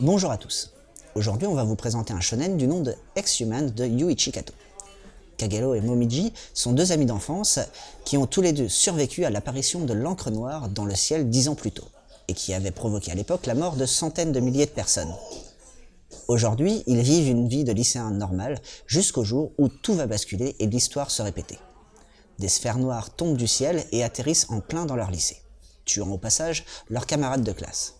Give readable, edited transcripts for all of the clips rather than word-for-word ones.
Bonjour à tous. Aujourd'hui, on va vous présenter un shonen du nom de Ex-Human de Yuichi Kato. Kagero et Momiji sont deux amis d'enfance qui ont tous les deux survécu à l'apparition de l'encre noire dans le ciel 10 ans plus tôt, et qui avait provoqué à l'époque la mort de centaines de milliers de personnes. Aujourd'hui, ils vivent une vie de lycéen normal jusqu'au jour où tout va basculer et l'histoire se répéter. Des sphères noires tombent du ciel et atterrissent en plein dans leur lycée, tuant au passage leurs camarades de classe.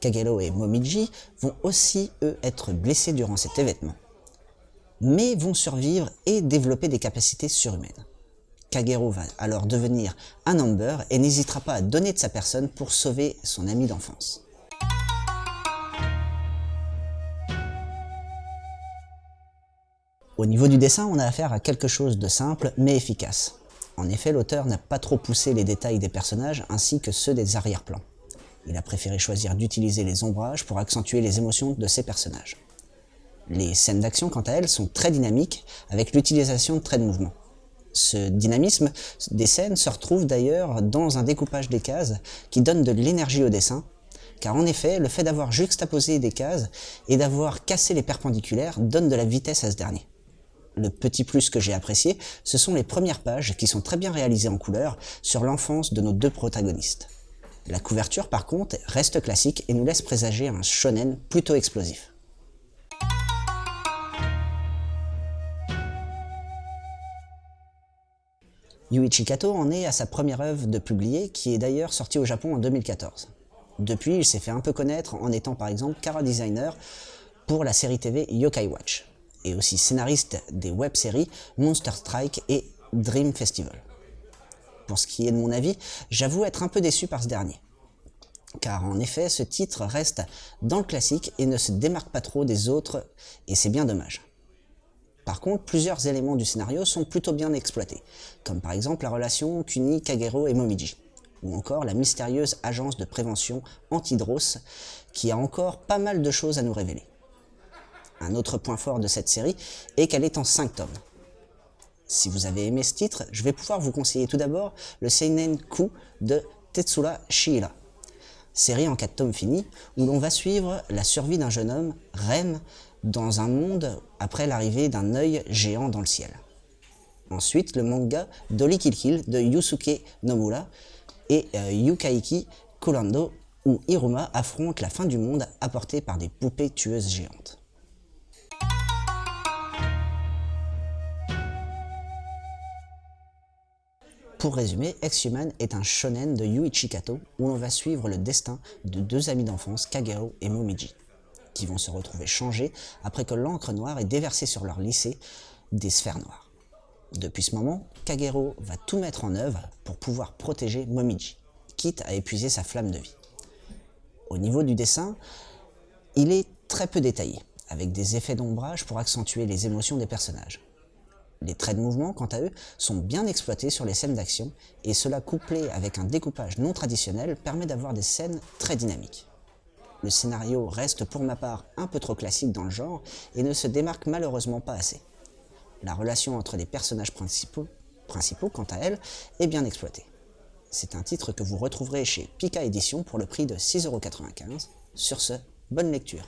Kagero et Momiji vont aussi, eux, être blessés durant cet événement, mais vont survivre et développer des capacités surhumaines. Kagero va alors devenir un Amber et n'hésitera pas à donner de sa personne pour sauver son ami d'enfance. Au niveau du dessin, on a affaire à quelque chose de simple mais efficace. En effet, l'auteur n'a pas trop poussé les détails des personnages ainsi que ceux des arrière-plans. Il a préféré choisir d'utiliser les ombrages pour accentuer les émotions de ses personnages. Les scènes d'action, quant à elles, sont très dynamiques avec l'utilisation de traits de mouvement. Ce dynamisme des scènes se retrouve d'ailleurs dans un découpage des cases qui donne de l'énergie au dessin, car en effet, le fait d'avoir juxtaposé des cases et d'avoir cassé les perpendiculaires donne de la vitesse à ce dernier. Le petit plus que j'ai apprécié, ce sont les premières pages qui sont très bien réalisées en couleur sur l'enfance de nos deux protagonistes. La couverture, par contre, reste classique et nous laisse présager un shonen plutôt explosif. Yuichi Kato en est à sa première œuvre de publier, qui est d'ailleurs sortie au Japon en 2014. Depuis, il s'est fait un peu connaître en étant par exemple chara-designer pour la série TV Yokai Watch, et aussi scénariste des web-séries Monster Strike et Dream Festival. Pour ce qui est de mon avis, j'avoue être un peu déçu par ce dernier. Car en effet, ce titre reste dans le classique et ne se démarque pas trop des autres, et c'est bien dommage. Par contre, plusieurs éléments du scénario sont plutôt bien exploités, comme par exemple la relation qu'unit Kagero et Momiji, ou encore la mystérieuse agence de prévention Antidros, qui a encore pas mal de choses à nous révéler. Un autre point fort de cette série est qu'elle est en 5 tomes. Si vous avez aimé ce titre, je vais pouvoir vous conseiller tout d'abord le Seinen Ku de Tetsura Shihira, série en 4 tomes finis, où l'on va suivre la survie d'un jeune homme, Ren, dans un monde après l'arrivée d'un œil géant dans le ciel. Ensuite, le manga Dolly Kill Kill de Yusuke Nomura et Yukaiki Kurando, où Hiruma affronte la fin du monde apportée par des poupées tueuses géantes. Pour résumer, Ex-Human est un shonen de Yuichi Kato où l'on va suivre le destin de deux amis d'enfance, Kagero et Momiji, qui vont se retrouver changés après que l'encre noire ait déversé sur leur lycée des sphères noires. Depuis ce moment, Kagero va tout mettre en œuvre pour pouvoir protéger Momiji, quitte à épuiser sa flamme de vie. Au niveau du dessin, il est très peu détaillé, avec des effets d'ombrage pour accentuer les émotions des personnages. Les traits de mouvement, quant à eux, sont bien exploités sur les scènes d'action, et cela couplé avec un découpage non traditionnel permet d'avoir des scènes très dynamiques. Le scénario reste pour ma part un peu trop classique dans le genre et ne se démarque malheureusement pas assez. La relation entre les personnages principaux, quant à elle, est bien exploitée. C'est un titre que vous retrouverez chez Pika Édition pour le prix de 6,95 €. Sur ce, bonne lecture.